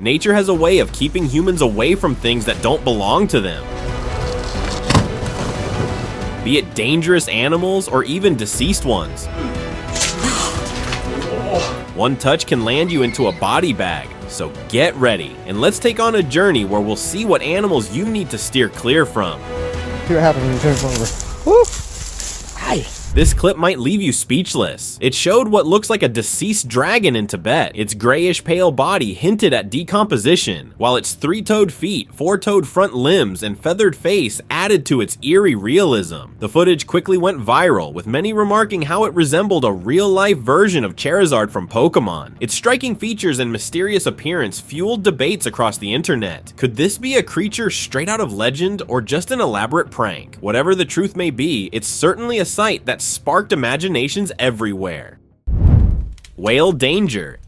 Nature has a way of keeping humans away from things that don't belong to them. Be it dangerous animals or even deceased ones. One touch can land you into a body bag, so get ready and let's take on a journey where we'll see what animals you need to steer clear from. See what happens when you turn it over. Woo! Hi. This clip might leave you speechless. It showed what looks like a deceased dragon in Tibet. Its grayish pale body hinted at decomposition, while its three-toed feet, four-toed front limbs, and feathered face added to its eerie realism. The footage quickly went viral, with many remarking how it resembled a real-life version of Charizard from Pokemon. Its striking features and mysterious appearance fueled debates across the internet. Could this be a creature straight out of legend or just an elaborate prank? Whatever the truth may be, it's certainly a sight that sparked imaginations everywhere. Whale danger.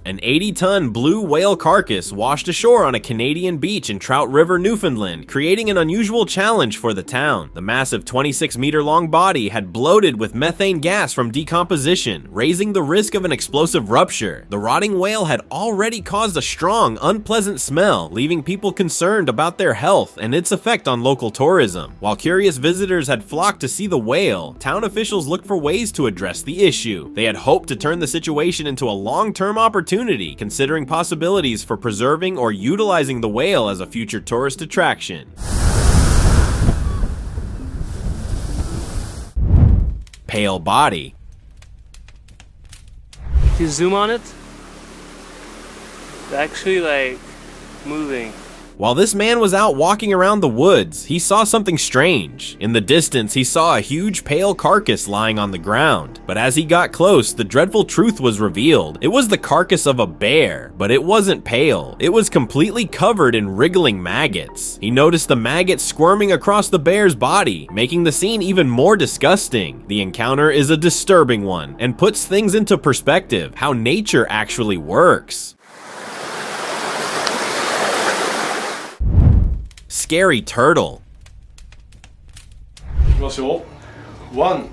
An 80-ton blue whale carcass washed ashore on a Canadian beach in Trout River, Newfoundland, creating an unusual challenge for the town. The massive 26-meter-long body had bloated with methane gas from decomposition, raising the risk of an explosive rupture. The rotting whale had already caused a strong, unpleasant smell, leaving people concerned about their health and its effect on local tourism. While curious visitors had flocked to see the whale, town officials looked for ways to address the issue. They had hoped to turn the situation into a long-term opportunity, considering possibilities for preserving or utilizing the whale as a future tourist attraction. Pale body. If you zoom on it, it's actually like moving. While this man was out walking around the woods, he saw something strange. In the distance, he saw a huge pale carcass lying on the ground. But as he got close, the dreadful truth was revealed. It was the carcass of a bear, but it wasn't pale. It was completely covered in wriggling maggots. He noticed the maggots squirming across the bear's body, making the scene even more disgusting. The encounter is a disturbing one and puts things into perspective, how nature actually works. Scary turtle. いきますよ。1,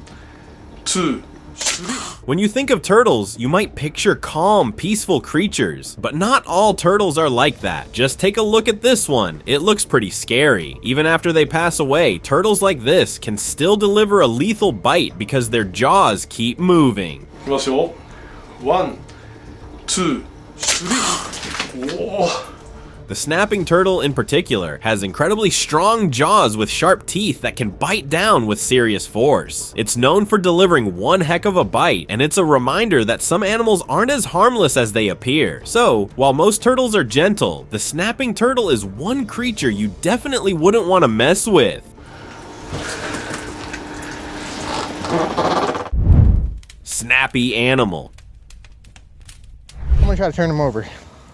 2, 3. When you think of turtles, you might picture calm, peaceful creatures, but not all turtles are like that. Just take a look at this one. It looks pretty scary. Even after they pass away, turtles like this can still deliver a lethal bite because their jaws keep moving. いきますよ。1, 2, 3. おー。 The snapping turtle in particular has incredibly strong jaws with sharp teeth that can bite down with serious force. It's known for delivering one heck of a bite, and it's a reminder that some animals aren't as harmless as they appear. So, while most turtles are gentle, the snapping turtle is one creature you definitely wouldn't want to mess with. Snappy animal. I'm gonna try to turn him over.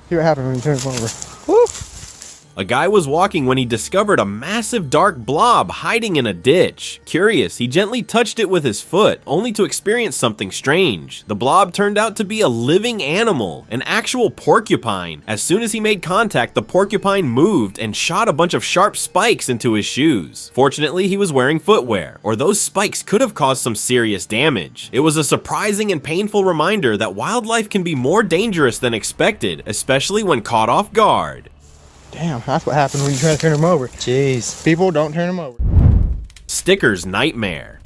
See what happens when you turn him over. Woo! A guy was walking when he discovered a massive dark blob hiding in a ditch. Curious, he gently touched it with his foot, only to experience something strange. The blob turned out to be a living animal, an actual porcupine. As soon as he made contact, the porcupine moved and shot a bunch of sharp spikes into his shoes. Fortunately, he was wearing footwear, or those spikes could have caused some serious damage. It was a surprising and painful reminder that wildlife can be more dangerous than expected, especially when caught off guard. Damn, that's what happens when you try to turn him over. Jeez. People, don't turn him over. Sticker's nightmare.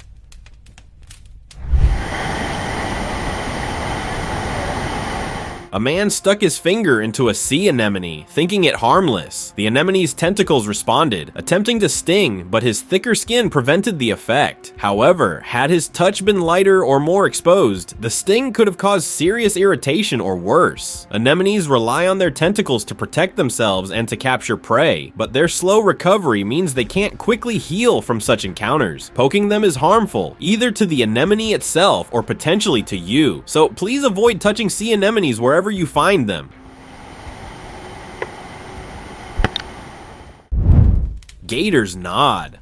A man stuck his finger into a sea anemone, thinking it harmless. The anemone's tentacles responded, attempting to sting, but his thicker skin prevented the effect. However, had his touch been lighter or more exposed, the sting could have caused serious irritation or worse. Anemones rely on their tentacles to protect themselves and to capture prey, but their slow recovery means they can't quickly heal from such encounters. Poking them is harmful, either to the anemone itself or potentially to you, so please avoid touching sea anemones wherever you find them. Gator's nod.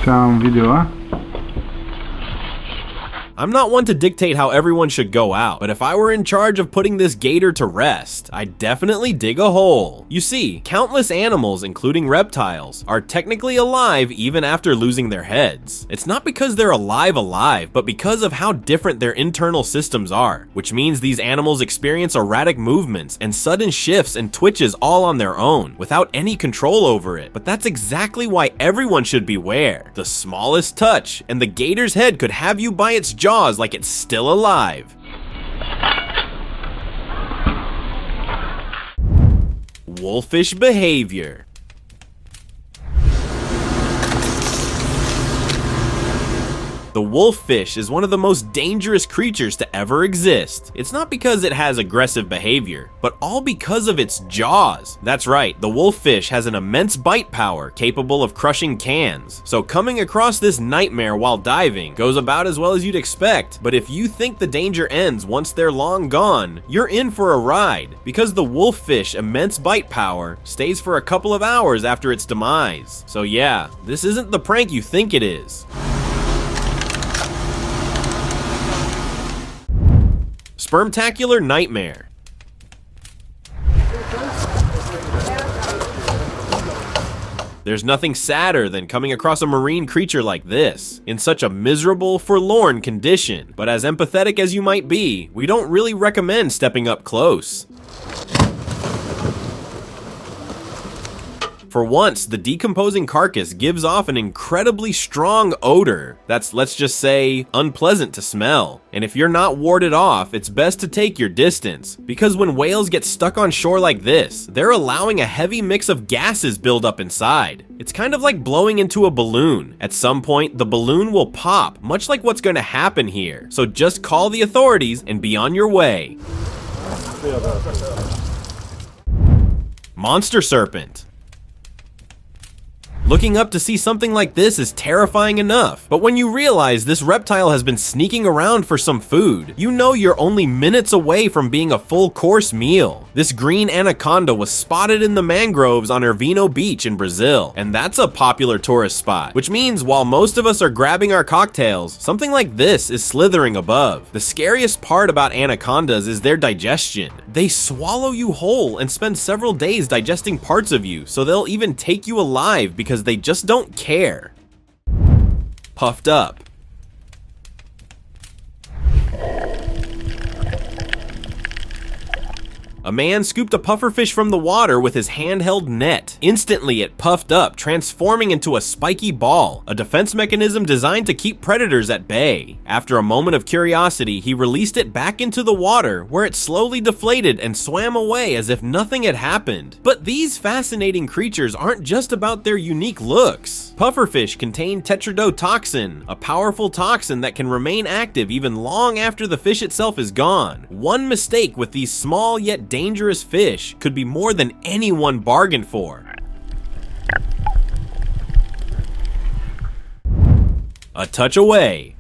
Some video, huh? I'm not one to dictate how everyone should go out, but if I were in charge of putting this gator to rest, I'd definitely dig a hole. You see, countless animals, including reptiles, are technically alive even after losing their heads. It's not because they're alive, but because of how different their internal systems are, which means these animals experience erratic movements and sudden shifts and twitches all on their own, without any control over it. But that's exactly why everyone should beware. The smallest touch, and the gator's head could have you by its jaws like it's still alive. Wolfish behavior. The wolffish is one of the most dangerous creatures to ever exist. It's not because it has aggressive behavior, but all because of its jaws. That's right, the wolffish has an immense bite power capable of crushing cans. So coming across this nightmare while diving goes about as well as you'd expect. But if you think the danger ends once they're long gone, you're in for a ride, because the wolffish immense bite power stays for a couple of hours after its demise. So yeah, this isn't the prank you think it is. Spermtacular nightmare. There's nothing sadder than coming across a marine creature like this, in such a miserable, forlorn condition. But as empathetic as you might be, we don't really recommend stepping up close. For once, the decomposing carcass gives off an incredibly strong odor that's, let's just say, unpleasant to smell. And if you're not warded off, it's best to take your distance, because when whales get stuck on shore like this, they're allowing a heavy mix of gases build up inside. It's kind of like blowing into a balloon. At some point, the balloon will pop, much like what's going to happen here. So just call the authorities and be on your way. Monster serpent. Looking up to see something like this is terrifying enough, but when you realize this reptile has been sneaking around for some food, you know you're only minutes away from being a full-course meal. This green anaconda was spotted in the mangroves on Ervino Beach in Brazil, and that's a popular tourist spot, which means while most of us are grabbing our cocktails, something like this is slithering above. The scariest part about anacondas is their digestion. They swallow you whole and spend several days digesting parts of you, so they'll even take you alive because they just don't care. Puffed up. A man scooped a pufferfish from the water with his handheld net. Instantly, it puffed up, transforming into a spiky ball, a defense mechanism designed to keep predators at bay. After a moment of curiosity, he released it back into the water, where it slowly deflated and swam away as if nothing had happened. But these fascinating creatures aren't just about their unique looks. Pufferfish contain tetrodotoxin, a powerful toxin that can remain active even long after the fish itself is gone. One mistake with these small yet dangerous fish could be more than anyone bargained for. A touch away.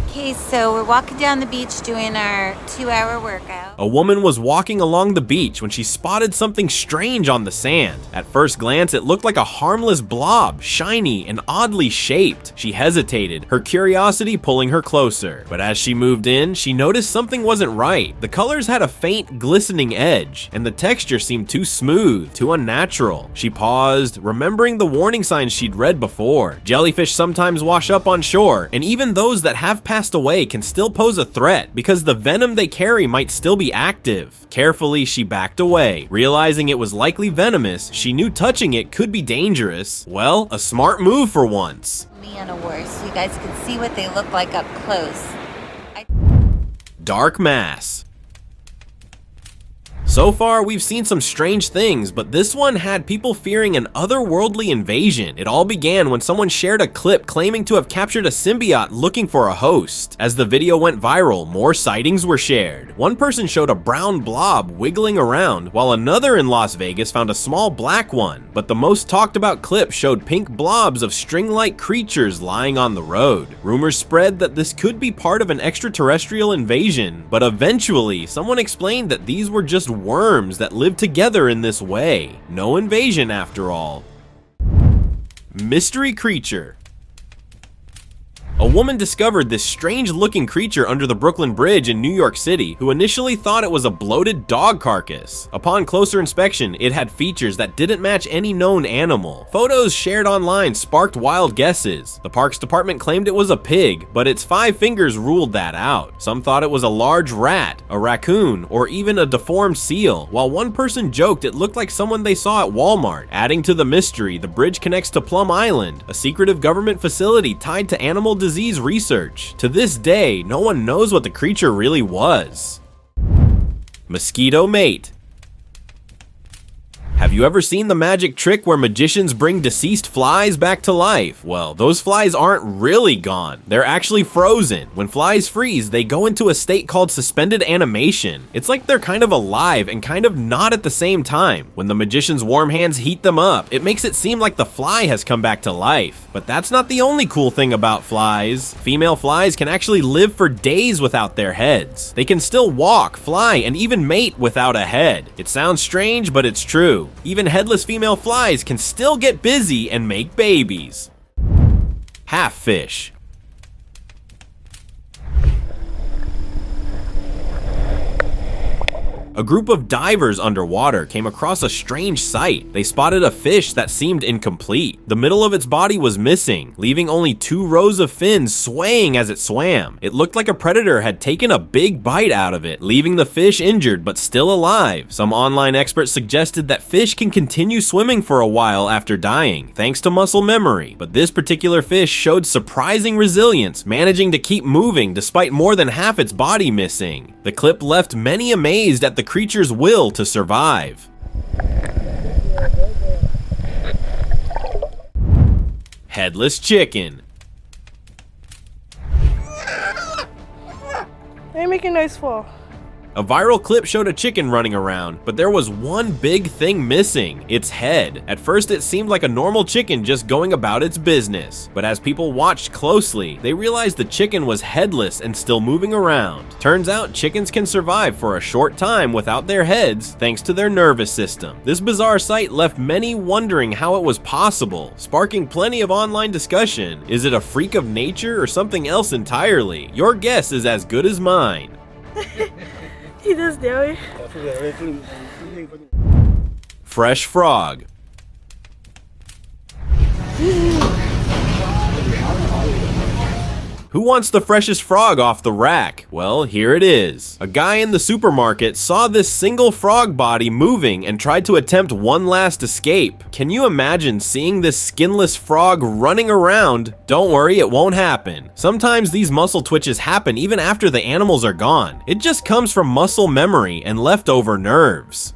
Okay, so we're walking down the beach doing our 2-hour workout. A woman was walking along the beach when she spotted something strange on the sand. At first glance, it looked like a harmless blob, shiny and oddly shaped. She hesitated, her curiosity pulling her closer. But as she moved in, she noticed something wasn't right. The colors had a faint, glistening edge, and the texture seemed too smooth, too unnatural. She paused, remembering the warning signs she'd read before. Jellyfish sometimes wash up on shore, and even those that have passed away can still pose a threat because the venom they carry might still be active. Carefully, she backed away. Realizing it was likely venomous, she knew touching it could be dangerous. Well, a smart move for once. Me on a horse, so you guys can see what they look like up close. Dark mass. So far, we've seen some strange things, but this one had people fearing an otherworldly invasion. It all began when someone shared a clip claiming to have captured a symbiote looking for a host. As the video went viral, more sightings were shared. One person showed a brown blob wiggling around, while another in Las Vegas found a small black one. But the most talked about clip showed pink blobs of string-like creatures lying on the road. Rumors spread that this could be part of an extraterrestrial invasion, but eventually, someone explained that these were just worms that live together in this way. No invasion after all. Mystery creature. A woman discovered this strange-looking creature under the Brooklyn Bridge in New York City, who initially thought it was a bloated dog carcass. Upon closer inspection, it had features that didn't match any known animal. Photos shared online sparked wild guesses. The parks department claimed it was a pig, but its 5 fingers ruled that out. Some thought it was a large rat, a raccoon, or even a deformed seal, while one person joked it looked like someone they saw at Walmart. Adding to the mystery, the bridge connects to Plum Island, a secretive government facility tied to animal disease research. To this day, no one knows what the creature really was. Mosquito mate. Have you ever seen the magic trick where magicians bring deceased flies back to life? Well, those flies aren't really gone. They're actually frozen. When flies freeze, they go into a state called suspended animation. It's like they're kind of alive and kind of not at the same time. When the magician's warm hands heat them up, it makes it seem like the fly has come back to life. But that's not the only cool thing about flies. Female flies can actually live for days without their heads. They can still walk, fly, and even mate without a head. It sounds strange, but it's true. Even headless female flies can still get busy and make babies. Half fish. A group of divers underwater came across a strange sight. They spotted a fish that seemed incomplete. The middle of its body was missing, leaving only 2 rows of fins swaying as it swam. It looked like a predator had taken a big bite out of it, leaving the fish injured but still alive. Some online experts suggested that fish can continue swimming for a while after dying, thanks to muscle memory. But this particular fish showed surprising resilience, managing to keep moving despite more than half its body missing. The clip left many amazed at the creature's will to survive. Headless chicken. They make a nice fall. A viral clip showed a chicken running around, but there was one big thing missing: its head. At first it seemed like a normal chicken just going about its business, but as people watched closely, they realized the chicken was headless and still moving around. Turns out chickens can survive for a short time without their heads thanks to their nervous system. This bizarre sight left many wondering how it was possible, sparking plenty of online discussion. Is it a freak of nature or something else entirely? Your guess is as good as mine. He does, Dairy. Fresh frog. Who wants the freshest frog off the rack? Well, here it is. A guy in the supermarket saw this single frog body moving and tried to attempt one last escape. Can you imagine seeing this skinless frog running around? Don't worry, it won't happen. Sometimes these muscle twitches happen even after the animals are gone. It just comes from muscle memory and leftover nerves.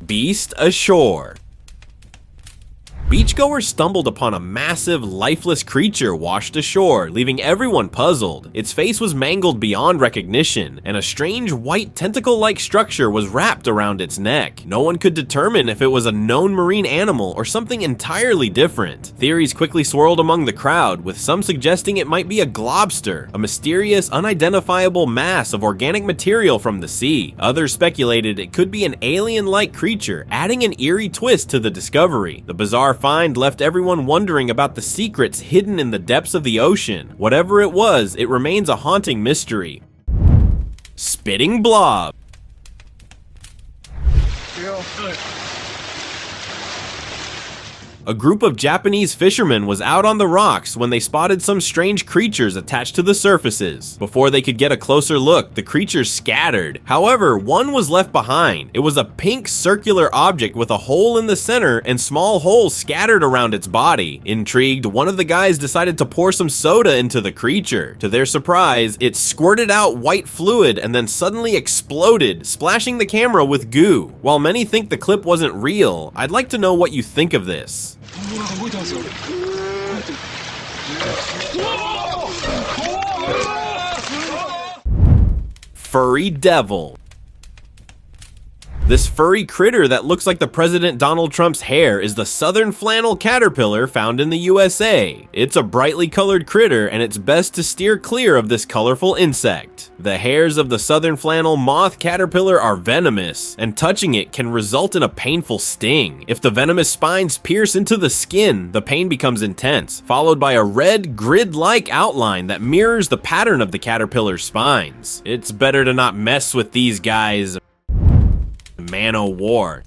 Beast ashore. Beachgoers stumbled upon a massive, lifeless creature washed ashore, leaving everyone puzzled. Its face was mangled beyond recognition, and a strange white tentacle-like structure was wrapped around its neck. No one could determine if it was a known marine animal or something entirely different. Theories quickly swirled among the crowd, with some suggesting it might be a globster, a mysterious, unidentifiable mass of organic material from the sea. Others speculated it could be an alien-like creature, adding an eerie twist to the discovery. The bizarre find left everyone wondering about the secrets hidden in the depths of the ocean. Whatever it was, it remains a haunting mystery. Spitting blob. A group of Japanese fishermen was out on the rocks when they spotted some strange creatures attached to the surfaces. Before they could get a closer look, the creatures scattered. However, one was left behind. It was a pink circular object with a hole in the center and small holes scattered around its body. Intrigued, one of the guys decided to pour some soda into the creature. To their surprise, it squirted out white fluid and then suddenly exploded, splashing the camera with goo. While many think the clip wasn't real, I'd like to know what you think of this. Furry devil. This furry critter that looks like the President Donald Trump's hair is the southern flannel caterpillar found in the USA. It's a brightly colored critter, and it's best to steer clear of this colorful insect. The hairs of the southern flannel moth caterpillar are venomous, and touching it can result in a painful sting. If the venomous spines pierce into the skin, the pain becomes intense, followed by a red grid-like outline that mirrors the pattern of the caterpillar's spines. It's better to not mess with these guys. Man-o-war.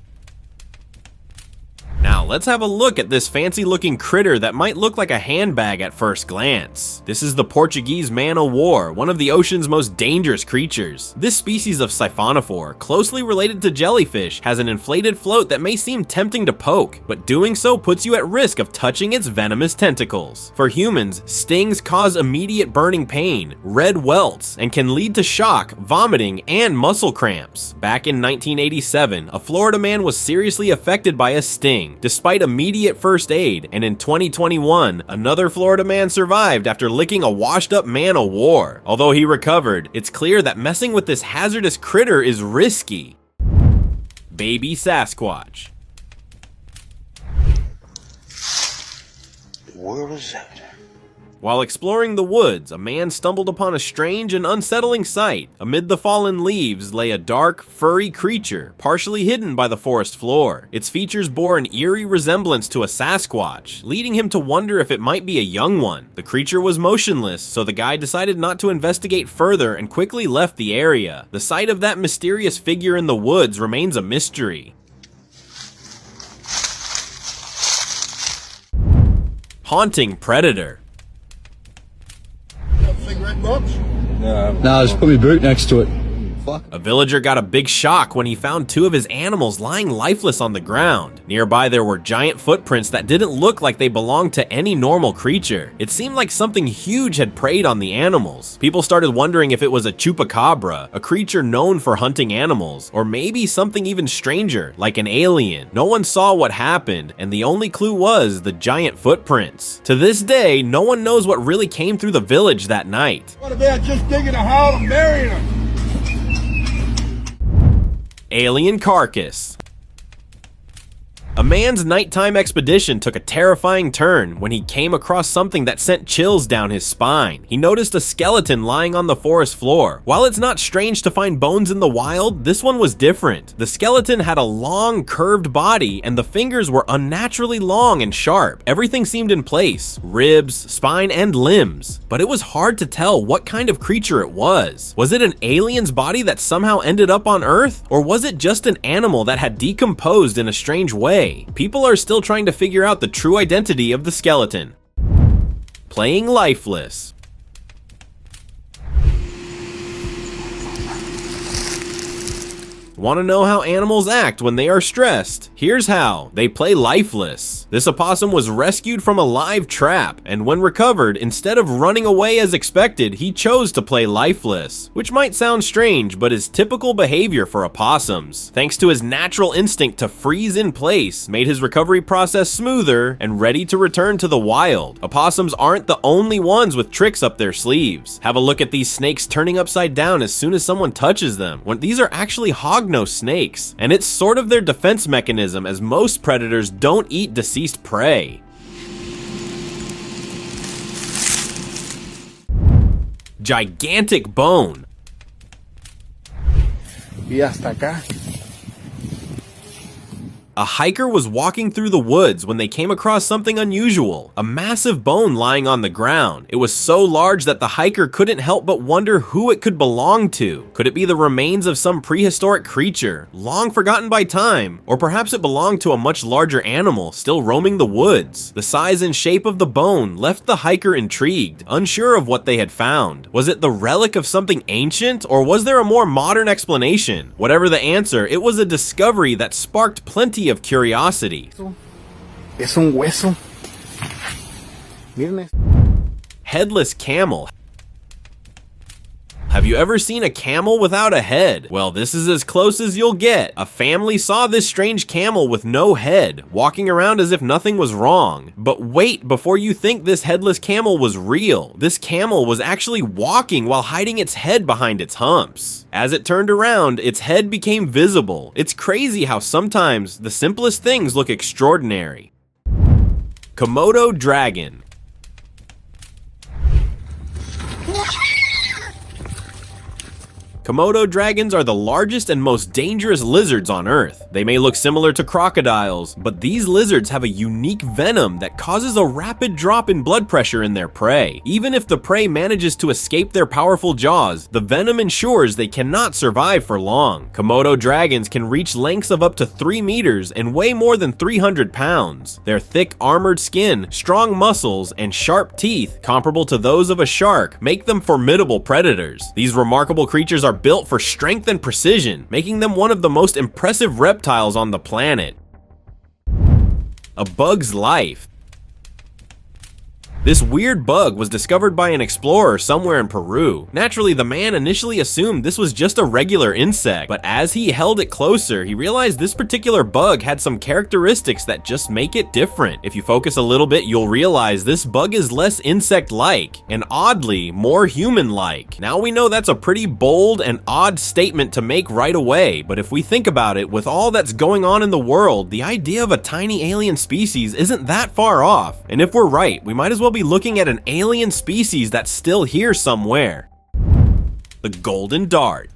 Now, let's have a look at this fancy-looking critter that might look like a handbag at first glance. This is the Portuguese man-o-war, one of the ocean's most dangerous creatures. This species of siphonophore, closely related to jellyfish, has an inflated float that may seem tempting to poke, but doing so puts you at risk of touching its venomous tentacles. For humans, stings cause immediate burning pain, red welts, and can lead to shock, vomiting, and muscle cramps. Back in 1987, a Florida man was seriously affected by a sting, despite immediate first aid, and in 2021, another Florida man survived after licking a washed-up man-o-war. Although he recovered, it's clear that messing with this hazardous critter is risky. Baby Sasquatch. Where was that? While exploring the woods, a man stumbled upon a strange and unsettling sight. Amid the fallen leaves lay a dark, furry creature, partially hidden by the forest floor. Its features bore an eerie resemblance to a Sasquatch, leading him to wonder if it might be a young one. The creature was motionless, so the guy decided not to investigate further and quickly left the area. The sight of that mysterious figure in the woods remains a mystery. Haunting predator. No, there's probably a boot next to it. A villager got a big shock when he found two of his animals lying lifeless on the ground. Nearby there were giant footprints that didn't look like they belonged to any normal creature. It seemed like something huge had preyed on the animals. People started wondering if it was a chupacabra, a creature known for hunting animals, or maybe something even stranger, like an alien. No one saw what happened, and the only clue was the giant footprints. To this day, no one knows what really came through the village that night. What about just digging a hole and burying them? Alien carcass. A man's nighttime expedition took a terrifying turn when he came across something that sent chills down his spine. He noticed a skeleton lying on the forest floor. While it's not strange to find bones in the wild, this one was different. The skeleton had a long, curved body, and the fingers were unnaturally long and sharp. Everything seemed in place: ribs, spine, and limbs. But it was hard to tell what kind of creature it was. Was it an alien's body that somehow ended up on Earth? Or was it just an animal that had decomposed in a strange way? People are still trying to figure out the true identity of the skeleton. Playing lifeless. Want to know how animals act when they are stressed? Here's how. They play lifeless. This opossum was rescued from a live trap, and when recovered, instead of running away as expected, he chose to play lifeless, which might sound strange, but is typical behavior for opossums. Thanks to his natural instinct to freeze in place, made his recovery process smoother and ready to return to the wild. Opossums aren't the only ones with tricks up their sleeves. Have a look at these snakes turning upside down as soon as someone touches them. These are actually hognose snakes, and it's sort of their defense mechanism, as most predators don't eat deceased prey. Gigantic bone. Y hasta acá. A hiker was walking through the woods when they came across something unusual, a massive bone lying on the ground. It was so large that the hiker couldn't help but wonder who it could belong to. Could it be the remains of some prehistoric creature, long forgotten by time? Or perhaps it belonged to a much larger animal still roaming the woods? The size and shape of the bone left the hiker intrigued, unsure of what they had found. Was it the relic of something ancient, or was there a more modern explanation? Whatever the answer, it was a discovery that sparked plenty of curiosity. Es un hueso. Miren. Headless camel. Have you ever seen a camel without a head? Well, this is as close as you'll get. A family saw this strange camel with no head, walking around as if nothing was wrong. But wait, before you think this headless camel was real, this camel was actually walking while hiding its head behind its humps. As it turned around, its head became visible. It's crazy how sometimes the simplest things look extraordinary. Komodo dragon. Komodo dragons are the largest and most dangerous lizards on Earth. They may look similar to crocodiles, but these lizards have a unique venom that causes a rapid drop in blood pressure in their prey. Even if the prey manages to escape their powerful jaws, the venom ensures they cannot survive for long. Komodo dragons can reach lengths of up to 3 meters and weigh more than 300 pounds. Their thick armored skin, strong muscles, and sharp teeth, comparable to those of a shark, make them formidable predators. These remarkable creatures are built for strength and precision, making them one of the most impressive reptiles on the planet. A bug's life. This weird bug was discovered by an explorer somewhere in Peru. Naturally, the man initially assumed this was just a regular insect, but as he held it closer, he realized this particular bug had some characteristics that just make it different. If you focus a little bit, you'll realize this bug is less insect-like, and oddly, more human-like. Now we know that's a pretty bold and odd statement to make right away, but if we think about it, with all that's going on in the world, the idea of a tiny alien species isn't that far off. And if we're right, we might as well be looking at an alien species that's still here somewhere. The golden dart.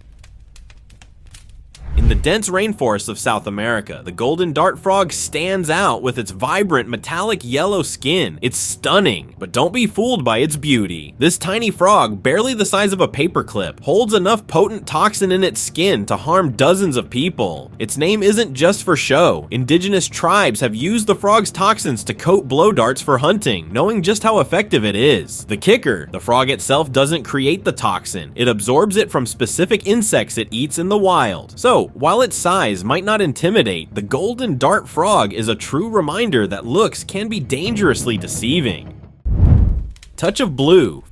In the dense rainforests of South America, the golden dart frog stands out with its vibrant metallic yellow skin. It's stunning, but don't be fooled by its beauty. This tiny frog, barely the size of a paperclip, holds enough potent toxin in its skin to harm dozens of people. Its name isn't just for show. Indigenous tribes have used the frog's toxins to coat blow darts for hunting, knowing just how effective it is. The kicker, the frog itself doesn't create the toxin. It absorbs it from specific insects it eats in the wild. So, while its size might not intimidate, the golden dart frog is a true reminder that looks can be dangerously deceiving. Touch of blue.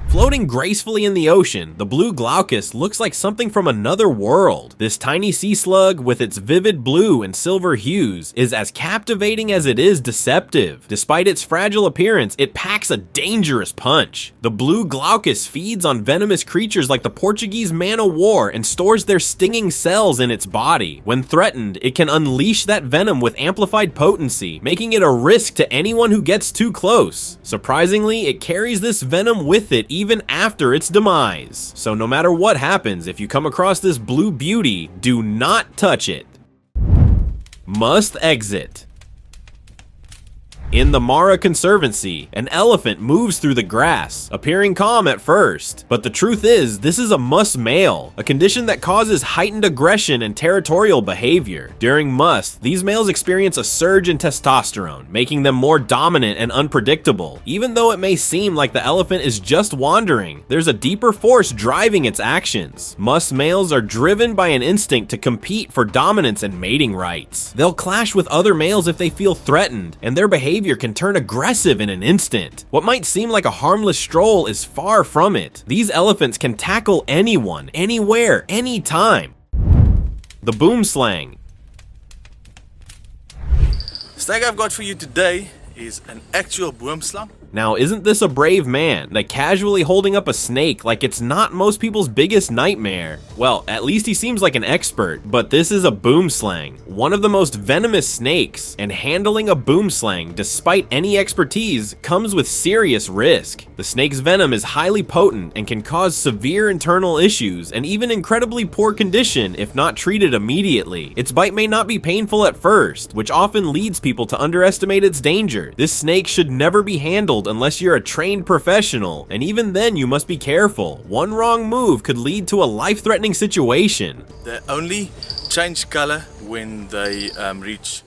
Floating gracefully in the ocean, the blue glaucus looks like something from another world. This tiny sea slug, with its vivid blue and silver hues, is as captivating as it is deceptive. Despite its fragile appearance, it packs a dangerous punch. The blue glaucus feeds on venomous creatures like the Portuguese man-o'-war and stores their stinging cells in its body. When threatened, it can unleash that venom with amplified potency, making it a risk to anyone who gets too close. Surprisingly, it carries this venom with it even after its demise. So no matter what happens, if you come across this blue beauty, do not touch it. Must exit. In the Mara Conservancy, an elephant moves through the grass, appearing calm at first. But the truth is, this is a must male, a condition that causes heightened aggression and territorial behavior. During must, these males experience a surge in testosterone, making them more dominant and unpredictable. Even though it may seem like the elephant is just wandering, there's a deeper force driving its actions. Must males are driven by an instinct to compete for dominance and mating rights. They'll clash with other males if they feel threatened, and their behavior can turn aggressive in an instant. What might seem like a harmless stroll is far from it. These elephants can tackle anyone, anywhere, anytime. The boom slang. The snake I've got for you today is an actual boomslang. Now, isn't this a brave man, like casually holding up a snake like it's not most people's biggest nightmare? Well, at least he seems like an expert, but this is a boomslang, one of the most venomous snakes, and handling a boomslang, despite any expertise, comes with serious risk. The snake's venom is highly potent and can cause severe internal issues and even incredibly poor condition if not treated immediately. Its bite may not be painful at first, which often leads people to underestimate its danger. This snake should never be handled unless you're a trained professional, and even then you must be careful. One wrong move could lead to a life-threatening situation. They only change color when they reach.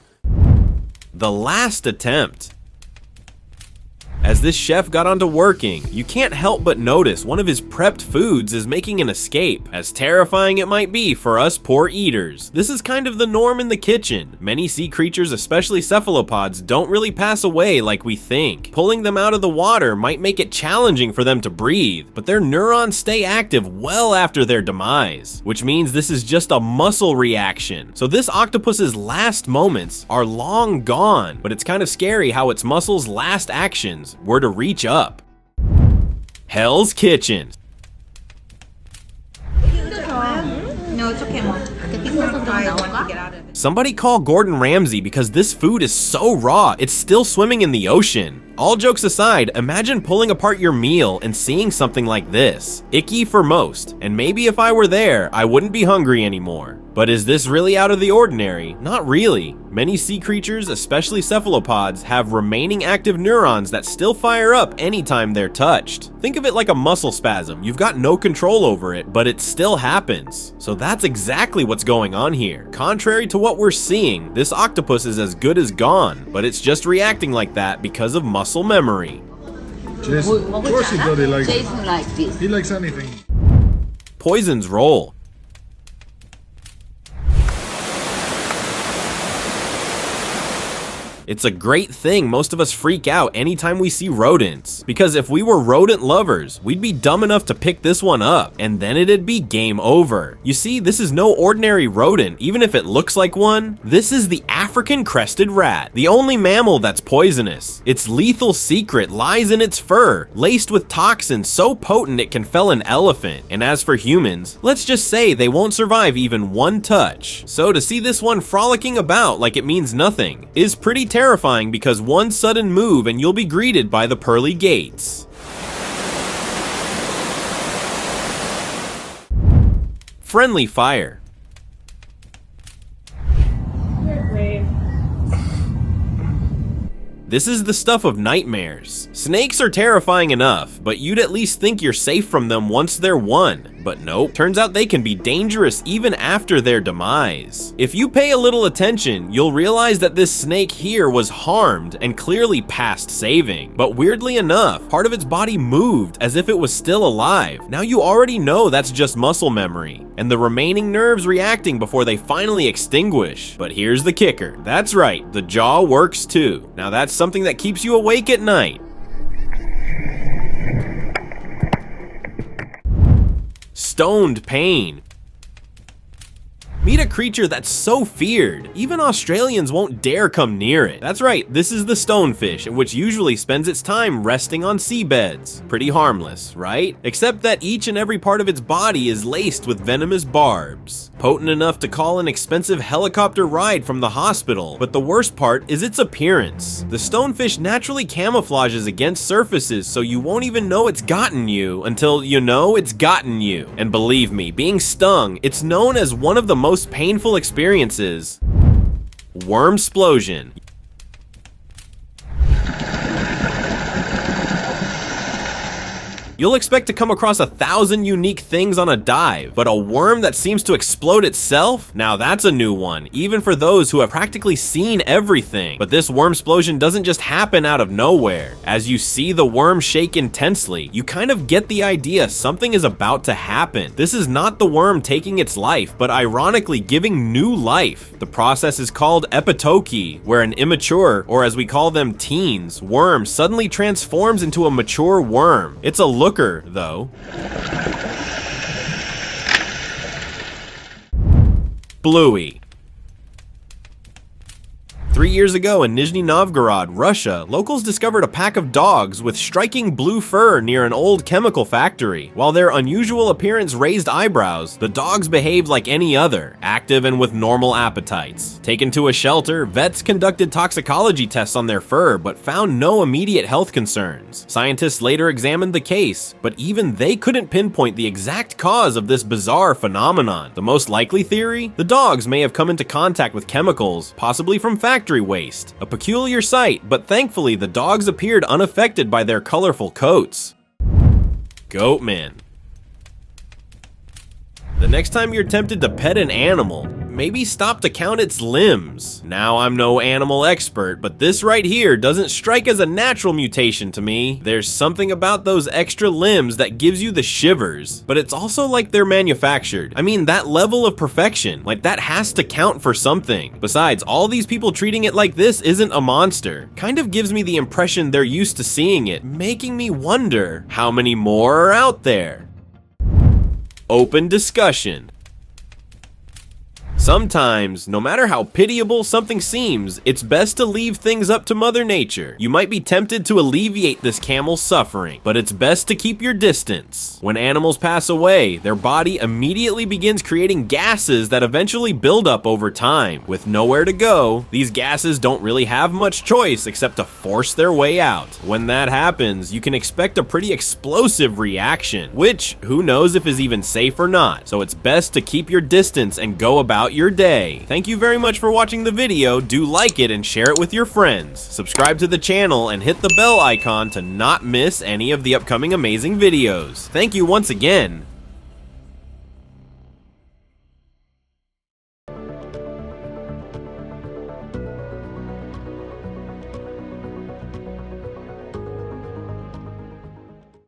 The last attempt. As this chef got onto working, you can't help but notice one of his prepped foods is making an escape, as terrifying it might be for us poor eaters. This is kind of the norm in the kitchen. Many sea creatures, especially cephalopods, don't really pass away like we think. Pulling them out of the water might make it challenging for them to breathe, but their neurons stay active well after their demise, which means this is just a muscle reaction. So this octopus's last moments are long gone, but it's kind of scary how its muscles' last actions were to reach up. Hell's Kitchen. No, it's okay, Mom. I want to get out of it. Somebody call Gordon Ramsay because this food is so raw, it's still swimming in the ocean. All jokes aside, imagine pulling apart your meal and seeing something like this. Icky for most, and maybe if I were there, I wouldn't be hungry anymore. But is this really out of the ordinary? Not really. Many sea creatures, especially cephalopods, have remaining active neurons that still fire up anytime they're touched. Think of it like a muscle spasm. You've got no control over it, but it still happens. So that's exactly what's going on here. Contrary to what we're seeing, this octopus is as good as gone, but it's just reacting like that because of muscle memory. Jason, of course he does. He likes it. Jason likes this. He likes anything. Poison's role. It's a great thing most of us freak out anytime we see rodents, because if we were rodent lovers, we'd be dumb enough to pick this one up, and then it'd be game over. You see, this is no ordinary rodent, even if it looks like one. This is the African crested rat, the only mammal that's poisonous. Its lethal secret lies in its fur, laced with toxins so potent it can fell an elephant. And as for humans, let's just say they won't survive even one touch. So to see this one frolicking about like it means nothing is pretty terrifying, because one sudden move and you'll be greeted by the pearly gates. Friendly fire. This is the stuff of nightmares. Snakes are terrifying enough, but you'd at least think you're safe from them once they're won. But nope, turns out they can be dangerous even after their demise. If you pay a little attention, you'll realize that this snake here was harmed and clearly past saving. But weirdly enough, part of its body moved as if it was still alive. Now you already know that's just muscle memory, and the remaining nerves reacting before they finally extinguish. But here's the kicker. That's right, the jaw works too. Now that's something that keeps you awake at night. Stoned pain. Meet a creature that's so feared, even Australians won't dare come near it. That's right, this is the stonefish, which usually spends its time resting on seabeds. Pretty harmless, right? Except that each and every part of its body is laced with venomous barbs. Potent enough to call an expensive helicopter ride from the hospital, but the worst part is its appearance. The stonefish naturally camouflages against surfaces, so you won't even know it's gotten you until you know it's gotten you. And believe me, being stung, it's known as one of the most painful experiences. Wormsplosion. You'll expect to come across 1,000 unique things on a dive, but a worm that seems to explode itself? Now that's a new one, even for those who have practically seen everything. But this wormsplosion doesn't just happen out of nowhere. As you see the worm shake intensely, you kind of get the idea something is about to happen. This is not the worm taking its life, but ironically giving new life. The process is called epitoki, where an immature, or as we call them teens, worm suddenly transforms into a mature worm. It's a looker, though. Bluey. 3 years ago in Nizhny Novgorod, Russia, locals discovered a pack of dogs with striking blue fur near an old chemical factory. While their unusual appearance raised eyebrows, the dogs behaved like any other, active and with normal appetites. Taken to a shelter, vets conducted toxicology tests on their fur but found no immediate health concerns. Scientists later examined the case, but even they couldn't pinpoint the exact cause of this bizarre phenomenon. The most likely theory? The dogs may have come into contact with chemicals, possibly from factory waste. A peculiar sight, but thankfully the dogs appeared unaffected by their colorful coats. Goatman. The next time you're tempted to pet an animal, maybe stop to count its limbs. Now, I'm no animal expert, but this right here doesn't strike as a natural mutation to me. There's something about those extra limbs that gives you the shivers, but it's also like they're manufactured. I mean, that level of perfection, like that has to count for something. Besides, all these people treating it like this isn't a monster. Kind of gives me the impression they're used to seeing it, making me wonder how many more are out there. Open discussion. Sometimes, no matter how pitiable something seems, it's best to leave things up to Mother Nature. You might be tempted to alleviate this camel's suffering, but it's best to keep your distance. When animals pass away, their body immediately begins creating gases that eventually build up over time. With nowhere to go, these gases don't really have much choice except to force their way out. When that happens, you can expect a pretty explosive reaction, which who knows if is even safe or not. So it's best to keep your distance and go about your day. Thank you very much for watching the video. Do like it and share it with your friends. Subscribe to the channel and hit the bell icon to not miss any of the upcoming amazing videos. Thank you once again.